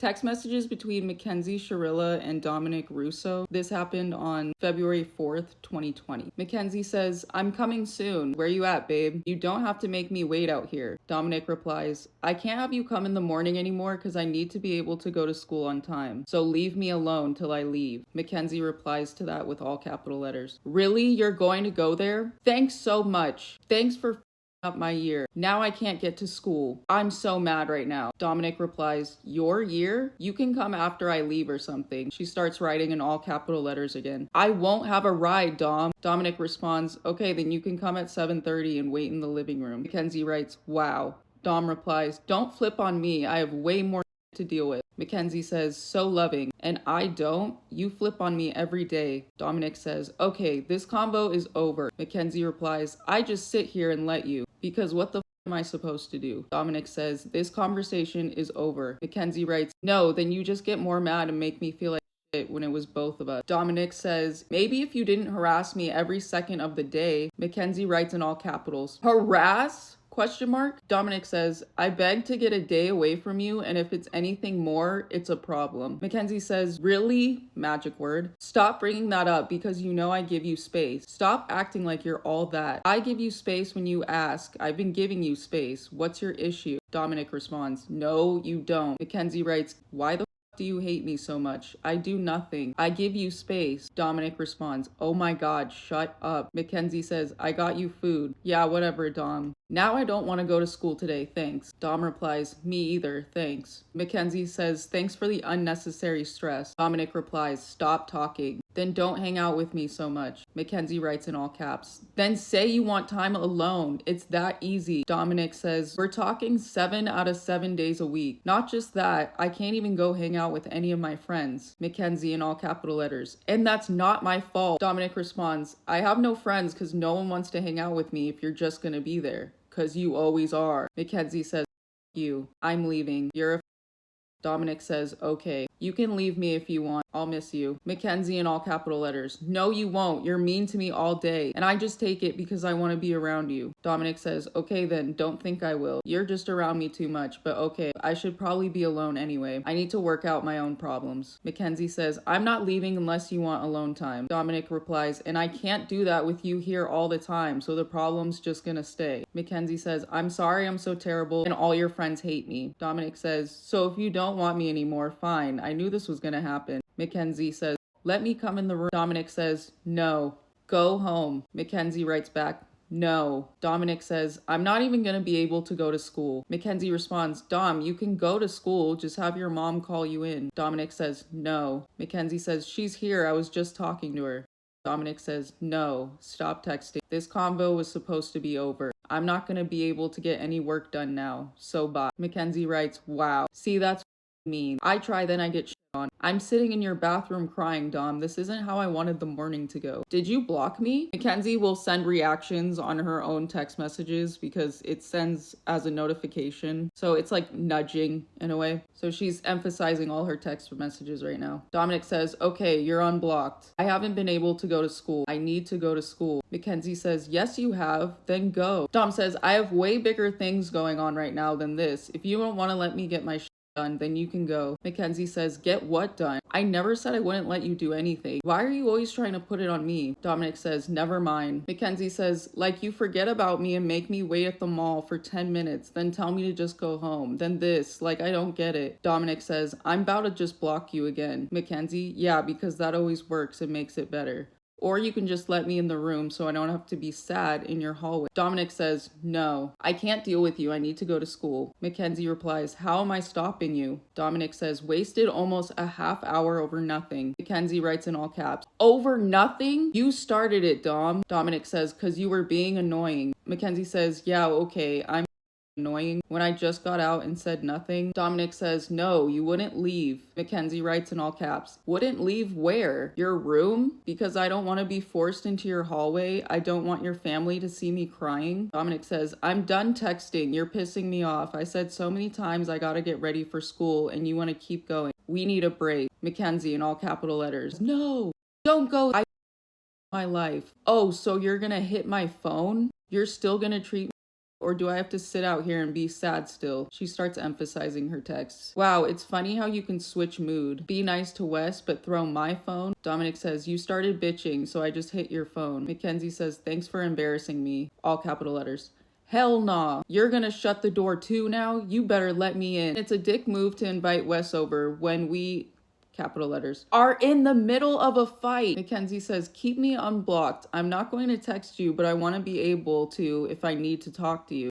Text messages between Mackenzie Shirilla and Dominic Russo. This happened on February 4th, 2020. Mackenzie says, "I'm coming soon. Where you at, babe? You don't have to make me wait out here." Dominic replies, "I can't have you come in the morning anymore because I need to be able to go to school on time. So leave me alone till I leave." Mackenzie replies to that with all capital letters. "Really? You're going to go there? Thanks so much. Thanks for up my year. Now I can't get to school. I'm so mad right now." Dominic replies, "Your year? You can come after I leave or something." She starts writing in all capital letters again. "I won't have a ride, Dom." Dominic responds, "Okay, then you can come at 7:30 and wait in the living room." Mackenzie writes, "Wow." Dom replies, "Don't flip on me. I have way more to deal with." Mackenzie says, "So loving." "And I don't? You flip on me every day." Dominic says, "Okay, this convo is over." Mackenzie replies, "I just sit here and let you. Because what the am I supposed to do?" Dominic says, "This conversation is over." Mackenzie writes, "No, then you just get more mad and make me feel like shit when it was both of us." Dominic says, "Maybe if you didn't harass me every second of the day." Mackenzie writes in all capitals, "Harass?" Question mark. Dominic says, "I beg to get a day away from you, and if it's anything more, it's a problem." Mackenzie says, "Really?" Magic word. "Stop bringing that up because you know I give you space. Stop acting like you're all that. I give you space when you ask. I've been giving you space. What's your issue?" Dominic responds, "No, you don't." Mackenzie writes, "Why the do you hate me so much? I do nothing. I give you space." Dominic responds, "Oh my God, shut up." Mackenzie says, "I got you food." "Yeah, whatever, Dom. Now I don't want to go to school today, thanks." Dom replies, "Me either, thanks." Mackenzie says, "Thanks for the unnecessary stress." Dominic replies, "Stop talking. Then don't hang out with me so much." Mackenzie writes in all caps, "Then say you want time alone. It's that easy." Dominic says, "We're talking 7 out of 7 days a week. Not just that, I can't even go hang out with any of my friends." Mackenzie in all capital letters, "And that's not my fault." Dominic responds, "I have no friends because no one wants to hang out with me if you're just gonna be there. 'Cause you always are." Mackenzie says, "You. I'm leaving. You're a." Dominic says, "Okay, you can leave me if you want. I'll miss you." Mackenzie in all capital letters, "No, you won't. You're mean to me all day, and I just take it because I want to be around you." Dominic says, "Okay then, don't think I will. You're just around me too much, but okay, I should probably be alone anyway. I need to work out my own problems." Mackenzie says, "I'm not leaving unless you want alone time." Dominic replies, "And I can't do that with you here all the time, so the problem's just gonna stay." Mackenzie says, "I'm sorry I'm so terrible and all your friends hate me." Dominic says, "So if you don't want me anymore, fine. I knew this was gonna happen." Mackenzie says, "Let me come in the room." Dominic says, "No. Go home." Mackenzie writes back, "No." Dominic says, "I'm not even going to be able to go to school." Mackenzie responds, "Dom, you can go to school. Just have your mom call you in." Dominic says, "No." Mackenzie says, "She's here. I was just talking to her." Dominic says, "No. Stop texting. This convo was supposed to be over. I'm not going to be able to get any work done now. So bye." Mackenzie writes, "Wow. See, that's mean. I try, then I get shit on. I'm sitting in your bathroom crying, Dom. This isn't how I wanted the morning to go. Did you block me?" Mackenzie will send reactions on her own text messages because it sends as a notification. So it's like nudging in a way. So she's emphasizing all her text messages right now. Dominic says, "Okay, you're unblocked. I haven't been able to go to school. I need to go to school." Mackenzie says, "Yes, you have. Then go." Dom says, "I have way bigger things going on right now than this. If you don't want to let me get my done, then you can go." Mackenzie says, "Get what done? I never said I wouldn't let you do anything. Why are you always trying to put it on me?" Dominic says, "Never mind." Mackenzie says, "Like you forget about me and make me wait at the mall for 10 minutes, then tell me to just go home. Then this, like I don't get it." Dominic says, "I'm about to just block you again." Mackenzie, "Yeah, because that always works and makes it better. Or you can just let me in the room so I don't have to be sad in your hallway." Dominic says, "No, I can't deal with you. I need to go to school." Mackenzie replies, "How am I stopping you?" Dominic says, "Wasted almost a half hour over nothing." Mackenzie writes in all caps, "Over nothing? You started it, Dom." Dominic says, "'Cause you were being annoying." Mackenzie says, "Yeah, okay, I'm annoying when I just got out and said nothing." Dominic says, "No, you wouldn't leave." Mackenzie writes in all caps, "Wouldn't leave where? Your room? Because I don't want to be forced into your hallway. I don't want your family to see me crying." Dominic says, "I'm done texting. You're pissing me off. I said so many times I gotta get ready for school and you want to keep going. We need a break." Mackenzie in all capital letters, "No, don't go. I my life. Oh, so you're gonna hit my phone? You're still gonna treat Or do I have to sit out here and be sad still? She starts emphasizing her texts. Wow, it's funny how you can switch mood. Be nice to Wes, but throw my phone. Dominic says, you started bitching, so I just hit your phone. Mackenzie says, thanks for embarrassing me. All capital letters. Hell nah. You're gonna shut the door too now? You better let me in. It's a dick move to invite Wes over when we, capital letters, are in the middle of a fight. Mackenzie says, keep me unblocked. I'm not going to text you, but I want to be able to if I need to talk to you.